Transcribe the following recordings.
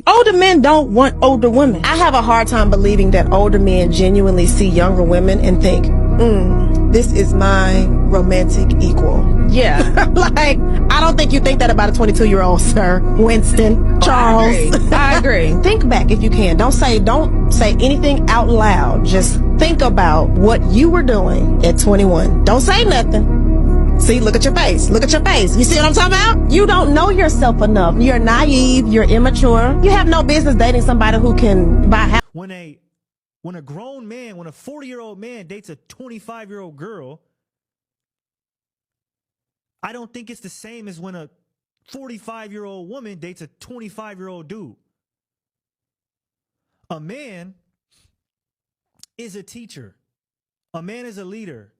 Older men don't want older women. I have a hard time believing that older men genuinely see younger women and think, this is my romantic equal. Yeah. Like, I don't think you think that about a 22-year-old, sir. Winston, Charles. I agree. Think back if you can. Don't say anything out loud. Just think about what you were doing at 21. Don't say nothing. See, look at your face. Look at your face. You see what I'm talking about? You don't know yourself enough. You're naive. You're immature. You have no business dating somebody who can buy house. When a grown man, when a 40-year-old man dates a 25-year-old girl, I don't think it's the same as when a 45-year-old woman dates a 25-year-old dude. A man is a teacher. A man is a leader.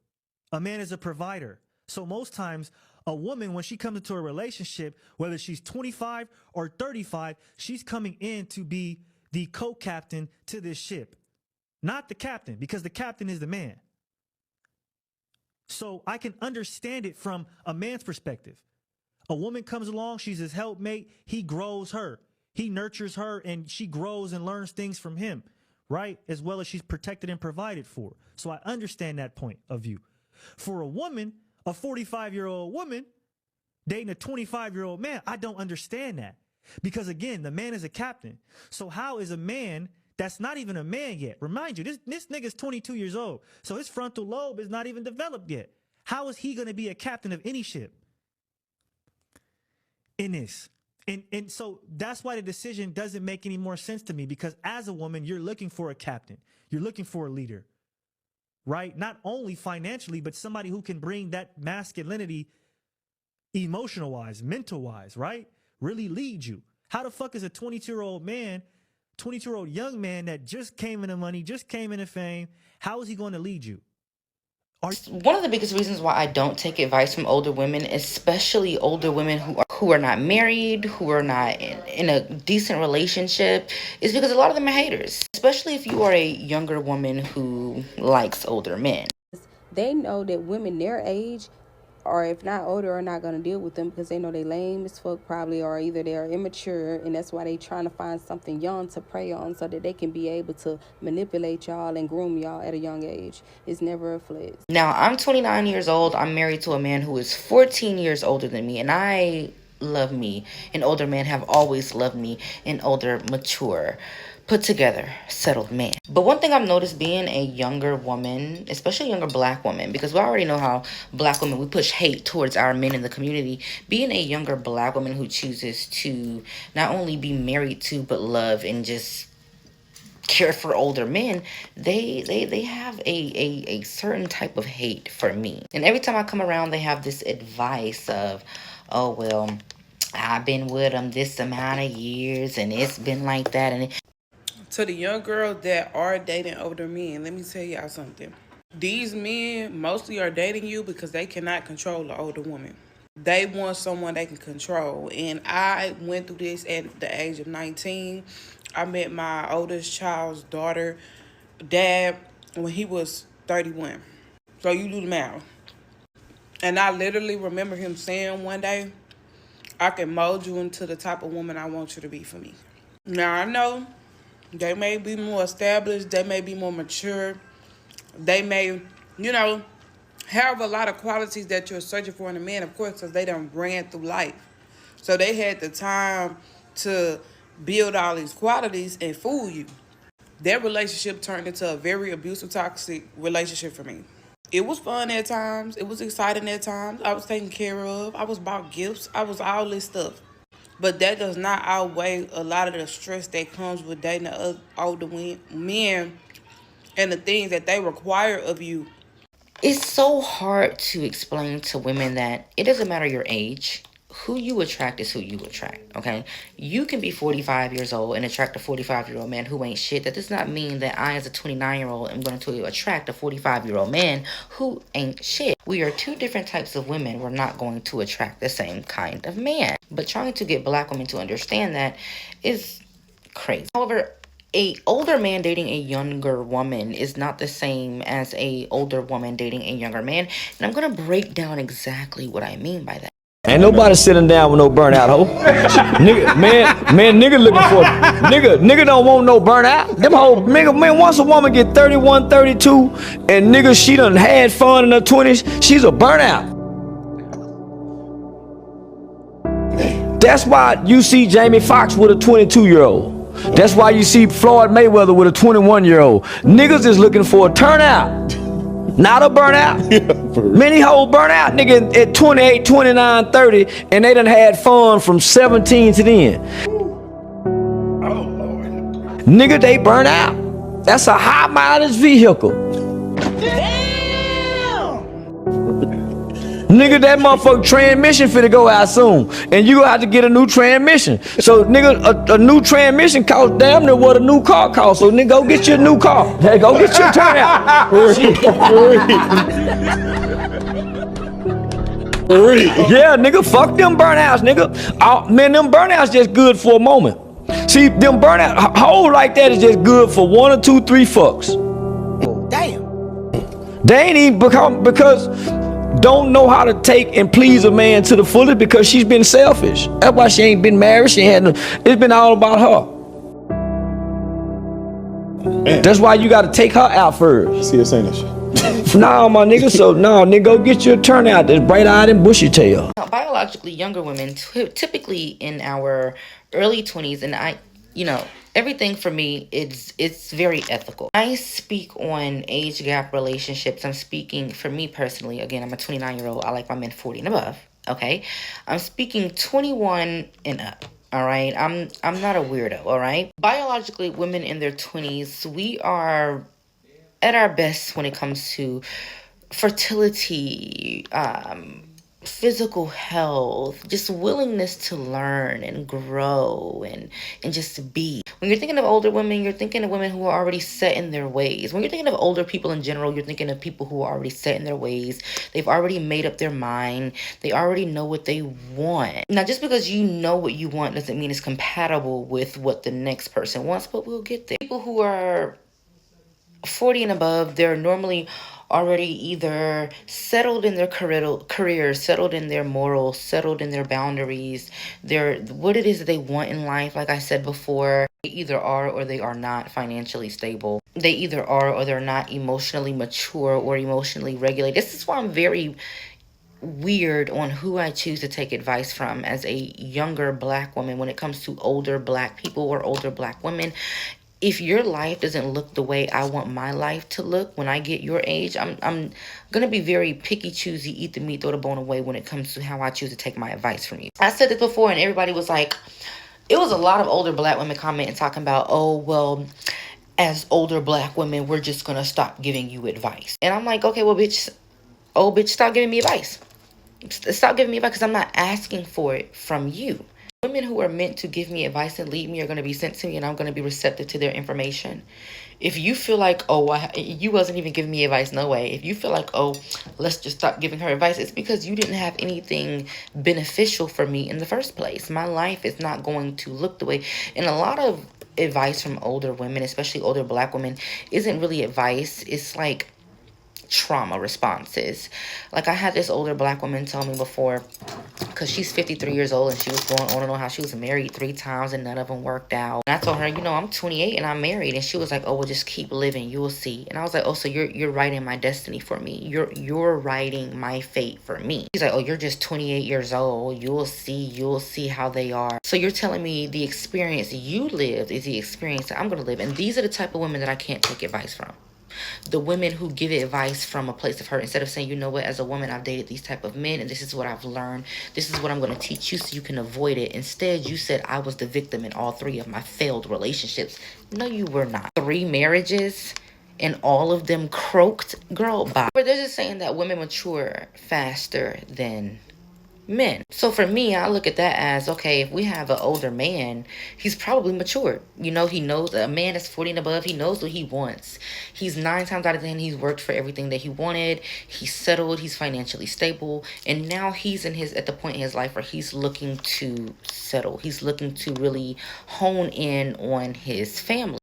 A man is a provider. So most times, a woman, when she comes into a relationship, whether she's 25 or 35, she's coming in to be the co-captain to this ship. Not the captain, because the captain is the man. So I can understand it from a man's perspective. A woman comes along, she's his helpmate, he grows her. He nurtures her, and she grows and learns things from him, right? As well as she's protected and provided for. So I understand that point of view. For a woman, a 45-year-old woman dating a 25-year-old man, I don't understand that. Because again, the man is a captain. So how is a man that's not even a man yet? Remind you, this nigga's 22 years old. So his frontal lobe is not even developed yet. How is he going to be a captain of any ship in this? And so that's why the decision doesn't make any more sense to me, because as a woman, you're looking for a captain. You're looking for a leader. Right? Not only financially, but somebody who can bring that masculinity emotional wise, mental wise, right? Really lead you. How the fuck is a 22-year-old man, 22-year-old young man that just came into money, just came into fame, how is he going to lead you? One of the biggest reasons why I don't take advice from older women, especially older women who are not married, who are not in a decent relationship, is because a lot of them are haters. Especially if you are a younger woman who likes older men. They know that women their age, or if not older, are not going to deal with them because they know they lame as fuck probably, or either they're immature, and that's why they trying to find something young to prey on so that they can be able to manipulate y'all and groom y'all at a young age. It's never a flex. Now, I'm 29 years old. I'm married to a man who is 14 years older than me, and I love me. And older men have always loved me. An older, mature, put together, settled man. But one thing I've noticed being a younger woman, especially a younger black woman, because we already know how black women, we push hate towards our men in the community. Being a younger black woman who chooses to not only be married to, but love and just care for older men, they have a certain type of hate for me. And every time I come around, they have this advice of, oh, well, I've been with them this amount of years and it's been like that. And To the young girls that are dating older men, let me tell y'all something. These men mostly are dating you because they cannot control the older woman. They want someone they can control. And I went through this at the age of 19. I met my oldest child's daughter, dad, when he was 31. So you do the math. And I literally remember him saying one day, I can mold you into the type of woman I want you to be for me. Now I know they may be more established, they may be more mature, they may, have a lot of qualities that you're searching for in a man, of course, because they done ran through life. So they had the time to build all these qualities and fool you. Their relationship turned into a very abusive, toxic relationship for me. It was fun at times. It was exciting at times. I was taken care of. I was bought gifts. I was all this stuff. But that does not outweigh a lot of the stress that comes with dating older men and the things that they require of you. it's so hard to explain to women that it doesn't matter your age. Who you attract is who you attract, okay? You can be 45 years old and attract a 45-year-old man who ain't shit. That does not mean that I, as a 29-year-old, am going to attract a 45-year-old man who ain't shit. We are two different types of women. We're not going to attract the same kind of man. But trying to get black women to understand that is crazy. However, a older man dating a younger woman is not the same as a older woman dating a younger man. And I'm going to break down exactly what I mean by that. Ain't nobody sitting down with no burnout hoe. Nigga looking for nigga don't want no burnout. Them whole nigga, man, once a woman get 31, 32, and nigga she done had fun in her 20s, she's a burnout. That's why you see Jamie Foxx with a 22-year-old. That's why you see Floyd Mayweather with a 21-year-old. Niggas is looking for a turnout, not a burnout. Many hoes burn out, nigga, at 28, 29, 30, and they done had fun from 17 to then. Oh, Lord. Nigga, they burn out. That's a high mileage vehicle. Damn! Nigga, that motherfucking transmission finna go out soon, and you gonna have to get a new transmission. So, nigga, a new transmission costs damn near what a new car costs. So, nigga, go get your new car. Hey, go get your turnout. Yeah, nigga, fuck them burnouts, nigga. Man, them burnouts just good for a moment. See, them burnout hole like that is just good for 1 or 2, 3 fucks. Damn. They ain't even because don't know how to take and please a man to the fullest because she's been selfish. That's why she ain't been married. She ain't had no, it's been all about her. That's why you got to take her out first. See her saying that shit. Nah, my nigga. So nah, nigga, go get your turnout. That's bright-eyed and bushy-tailed. Biologically, younger women, typically in our early 20s, and everything for me, it's very ethical. I speak on age gap relationships. I'm speaking for me personally. Again, I'm a 29-year-old. I like my men 40 and above. Okay, I'm speaking 21 and up. All right, I'm not a weirdo. All right, biologically, women in their 20s, we are at our best when it comes to fertility, physical health, just willingness to learn and grow and just be. When you're thinking of older women, you're thinking of women who are already set in their ways. When you're thinking of older people in general, you're thinking of people who are already set in their ways. They've already made up their mind. They already know what they want. Now, just because you know what you want doesn't mean it's compatible with what the next person wants, but we'll get there. People who are 40 and above, they're normally already either settled in their career, settled in their morals, settled in their boundaries, what it is that they want in life. Like I said before, they either are or they are not financially stable. They either are or they're not emotionally mature or emotionally regulated. This is why I'm very weird on who I choose to take advice from as a younger Black woman when it comes to older Black people or older Black women. If your life doesn't look the way I want my life to look when I get your age, I'm going to be very picky, choosy, eat the meat, throw the bone away when it comes to how I choose to take my advice from you. I said this before and everybody was like, it was a lot of older Black women commenting talking about, oh, well, as older Black women, we're just going to stop giving you advice. And I'm like, okay, well, bitch, stop giving me advice. Stop giving me advice because I'm not asking for it from you. Women who are meant to give me advice and lead me are going to be sent to me, and I'm going to be receptive to their information. If you feel like, you wasn't even giving me advice, no way. If you feel like, let's just stop giving her advice, it's because you didn't have anything beneficial for me in the first place. My life is not going to look the way. And a lot of advice from older women, especially older Black women, isn't really advice. It's like trauma responses. Like I had this older Black woman tell me before, because she's 53 years old and she was going on and on how she was married 3 times and none of them worked out. And I told her, I'm 28 and I'm married. And she was like, oh, well, just keep living, you will see. And I was like, oh, so you're writing my destiny for me. You're writing my fate for me. She's like, oh, you're just 28 years old, you'll see how they are. So you're telling me the experience you lived is the experience that I'm gonna live. And these are the type of women that I can't take advice from. The women who give advice from a place of hurt, instead of saying, you know what, as a woman, I've dated these type of men and this is what I've learned. This is what I'm going to teach you so you can avoid it. Instead, you said I was the victim in all 3 of my failed relationships. No, you were not. 3 marriages and all of them croaked. Girl, bye. But they're just saying that women mature faster than men. So for me, I look at that as, okay, if we have an older man, he's probably matured. He knows, a man that's 40 and above, he knows what he wants. He's 9 times out of 10, he's worked for everything that he wanted. He's settled, he's financially stable. And now he's at the point in his life where he's looking to settle. He's looking to really hone in on his family.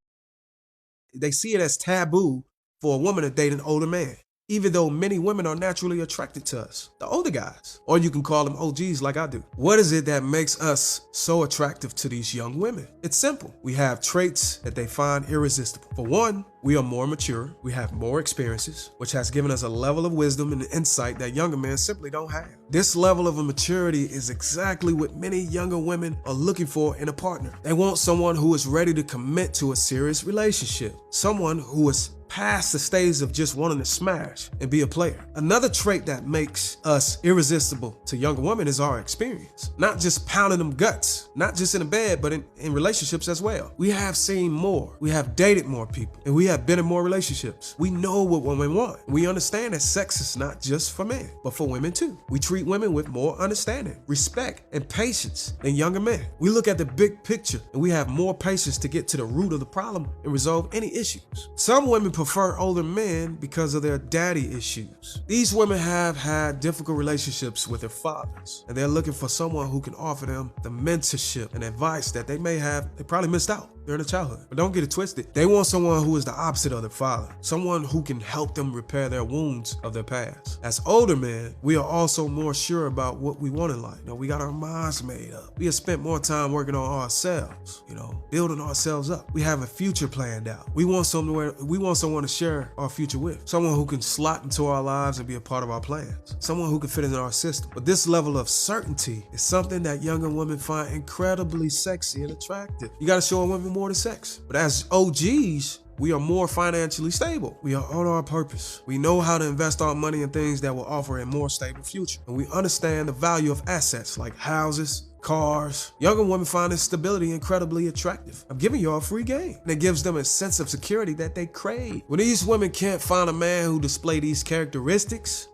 They see it as taboo for a woman to date an older man. even though many women are naturally attracted to us, the older guys, or you can call them OGs like I do. What is it that makes us so attractive to these young women? It's simple. We have traits that they find irresistible. For one, we are more mature, we have more experiences, which has given us a level of wisdom and insight that younger men simply don't have. This level of maturity is exactly what many younger women are looking for in a partner. They want someone who is ready to commit to a serious relationship, someone who is past the stage of just wanting to smash and be a player. Another trait that makes us irresistible to younger women is our experience. Not just pounding them guts, not just in the bed, but in relationships as well. We have seen more, we have dated more people, and we have been in more relationships. We know what women want. We understand that sex is not just for men, but for women too. We treat women with more understanding, respect, and patience than younger men. We look at the big picture and we have more patience to get to the root of the problem and resolve any issues. Some women prefer older men because of their daddy issues. These women have had difficult relationships with their fathers, and they're looking for someone who can offer them the mentorship and advice that they probably missed out during their childhood. But don't get it twisted. They want someone who is the opposite of their father, someone who can help them repair their wounds of their past. As older men, we are also more sure about what we want in life. We got our minds made up. We have spent more time working on ourselves, building ourselves up. We have a future planned out. We want someone to share our future with, someone who can slot into our lives and be a part of our plans, someone who can fit into our system. But this level of certainty is something that younger women find incredibly sexy and attractive. You got to show a woman more than sex. But as OGs, we are more financially stable. We are on our purpose. We know how to invest our money in things that will offer a more stable future. And we understand the value of assets like houses, cars. Younger women find this stability incredibly attractive. I'm giving y'all a free game. And it gives them a sense of security that they crave. When these women can't find a man who display these characteristics,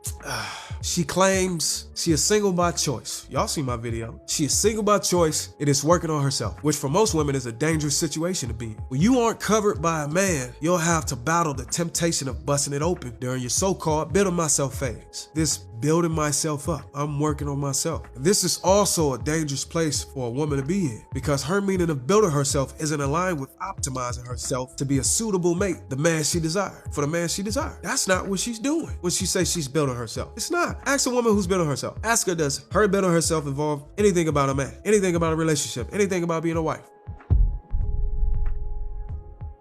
she claims she is single by choice. Y'all see my video. She is single by choice and is working on herself, which for most women is a dangerous situation to be in. When you aren't covered by a man, you'll have to battle the temptation of busting it open during your so-called building myself phase. This building myself up. I'm working on myself. And this is also a dangerous place for a woman to be in, because her meaning of building herself isn't aligned with optimizing herself to be a suitable mate, for the man she desired. That's not what she's doing when she says she's building herself. It's not. Ask a woman who's building herself. Ask her, does her building herself involve anything about a man, anything about a relationship, anything about being a wife?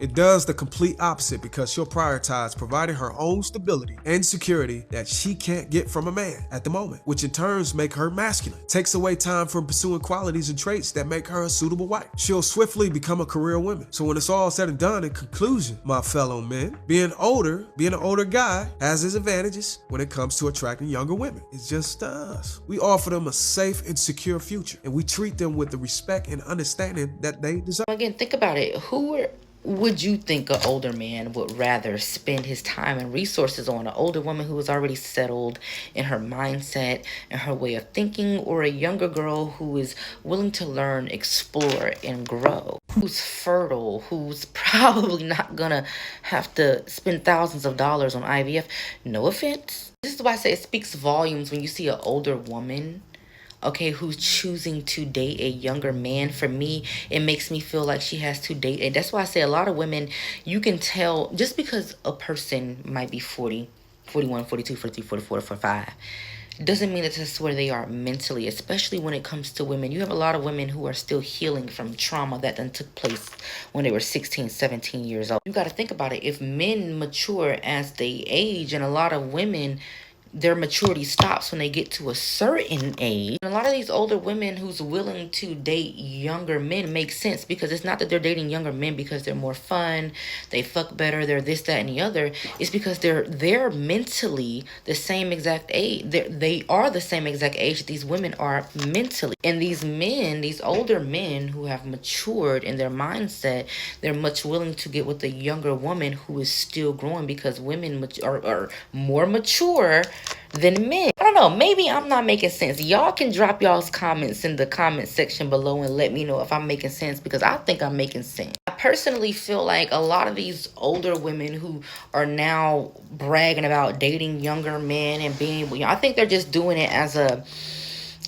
It does the complete opposite, because she'll prioritize providing her own stability and security that she can't get from a man at the moment, which in turns make her masculine, takes away time from pursuing qualities and traits that make her a suitable wife. She'll swiftly become a career woman. So when it's all said and done, in conclusion, my fellow men, being an older guy has its advantages when it comes to attracting younger women. It's just us. We offer them a safe and secure future, and we treat them with the respect and understanding that they deserve. Again, think about it. Would you think an older man would rather spend his time and resources on? An older woman who is already settled in her mindset and her way of thinking, or a younger girl who is willing to learn, explore, and grow, who's fertile, who's probably not gonna have to spend thousands of dollars on IVF? No offense. This is why I say it speaks volumes when you see an older woman, okay, who's choosing to date a younger man. For me, it makes me feel like she has to date. And that's why I say a lot of women, you can tell just because a person might be 40, 41, 42, 43, 44, 45, doesn't mean that that's where they are mentally, especially when it comes to women. You have a lot of women who are still healing from trauma that then took place when they were 16, 17 years old. You got to think about it. If men mature as they age, and a lot of women, their maturity stops when they get to a certain age. And a lot of these older women who's willing to date younger men makes sense, because it's not that they're dating younger men because they're more fun, they fuck better, they're this, that, and the other. It's because they're mentally the same exact age. They are the same exact age that these women are mentally. And these men, these older men who have matured in their mindset, they're much willing to get with a younger woman who is still growing, because women are more mature than men. I don't know, maybe I'm not making sense. Y'all can drop y'all's comments in the comment section below and let me know if I'm making sense, because I think I'm making sense. I personally feel like a lot of these older women who are now bragging about dating younger men and being, I think they're just doing it as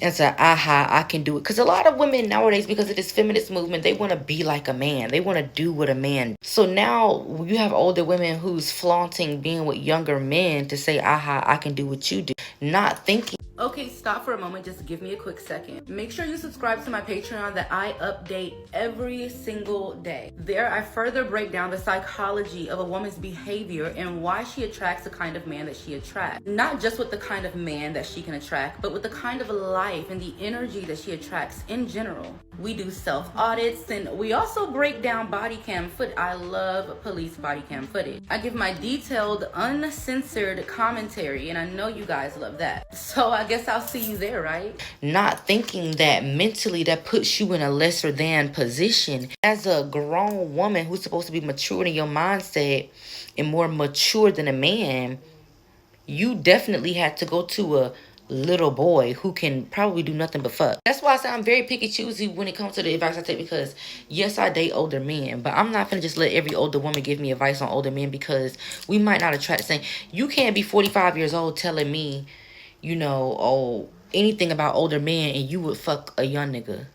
It's a aha, I can do it. Because a lot of women nowadays, because of this feminist movement, they want to be like a man. They want to do what a man. So now you have older women who's flaunting being with younger men to say, aha, I can do what you do. Not thinking. Okay, stop for a moment. Just give me a quick second. Make sure you subscribe to my Patreon that I update every single day. There, I further break down the psychology of a woman's behavior and why she attracts the kind of man that she attracts. Not just with the kind of man that she can attract, but with the kind of life and the energy that she attracts in general. We do self-audits, and we also break down body cam footage. I love police body cam footage. I give my detailed, uncensored commentary, and I know you guys love that. So I guess I'll see you there, right? Not thinking that mentally that puts you in a lesser than position. As a grown woman who's supposed to be mature in your mindset and more mature than a man, you definitely had to go to a little boy who can probably do nothing but fuck. That's why I say I'm very picky choosy when it comes to the advice I take, because yes, I date older men, but I'm not gonna just let every older woman give me advice on older men, because we might not attract the same. You can't be 45 years old telling me, you know, oh, anything about older men and you would fuck a young nigga.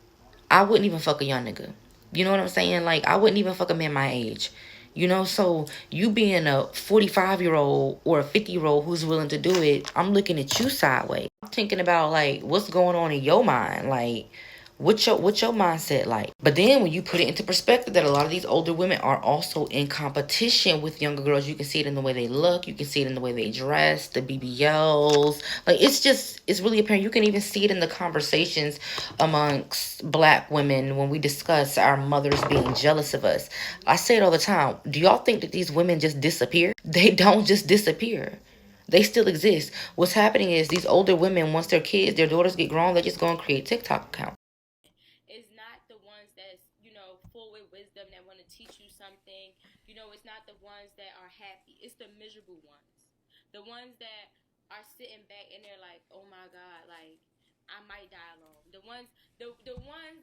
I wouldn't even fuck a young nigga. You know what I'm saying? Like, I wouldn't even fuck a man my age. You know, so you being a 45-year-old or a 50-year-old who's willing to do it, I'm looking at you sideways. I'm thinking about, like, what's going on in your mind? Like, what's your mindset like? But then when you put it into perspective that a lot of these older women are also in competition with younger girls, you can see it in the way they look, you can see it in the way they dress, the BBLs. Like, it's really apparent. You can even see it in the conversations amongst black women when we discuss our mothers being jealous of us. I say it all the time. Do y'all think that these women just disappear? They don't just disappear. They still exist. What's happening is these older women, once their kids, their daughters get grown, they just go and create TikTok accounts. It's not the ones that's, full with wisdom that want to teach you something. It's not the ones that are happy. It's the miserable ones. The ones that are sitting back and they're like, oh my God, like, I might die alone. The ones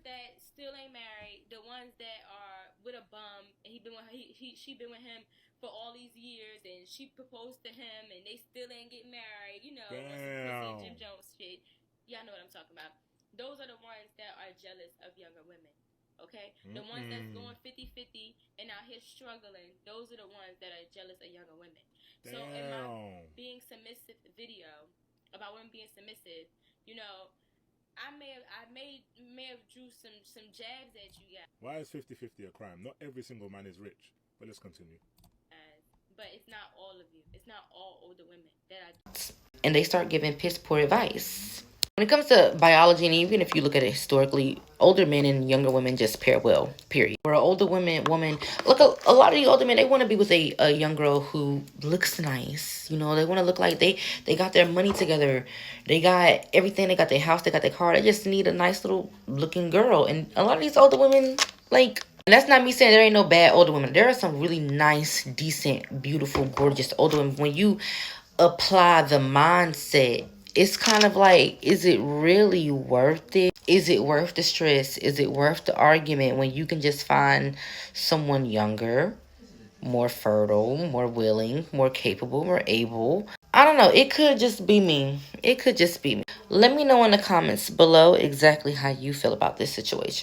that still ain't married, the ones that are with a bum and she been with him for all these years and she proposed to him and they still ain't get married, Damn. Jim Jones shit. Y'all know what I'm talking about. Those are the ones that are jealous of younger women. Okay? The ones that's going 50-50 and out here struggling, those are the ones that are jealous of younger women. Damn. So in my being submissive video about women being submissive, I may have drew some jabs at you guys. Why is 50-50 a crime? Not every single man is rich. But let's continue. But it's not all of you. It's not all older women that are. And they start giving piss poor advice. When it comes to biology, and even if you look at it historically, older men and younger women just pair well, period. For an older woman, look, a lot of the older men, they want to be with a young girl who looks nice. They want to look like they got their money together. They got everything. They got their house. They got their car. They just need a nice little looking girl. And a lot of these older women, like, and that's not me saying there ain't no bad older women. There are some really nice, decent, beautiful, gorgeous older women. When you apply the mindset, it's kind of like, is it really worth it? Is it worth the stress? Is it worth the argument when you can just find someone younger, more fertile, more willing, more capable, more able? I don't know. It could just be me. It could just be me. Let me know in the comments below exactly how you feel about this situation.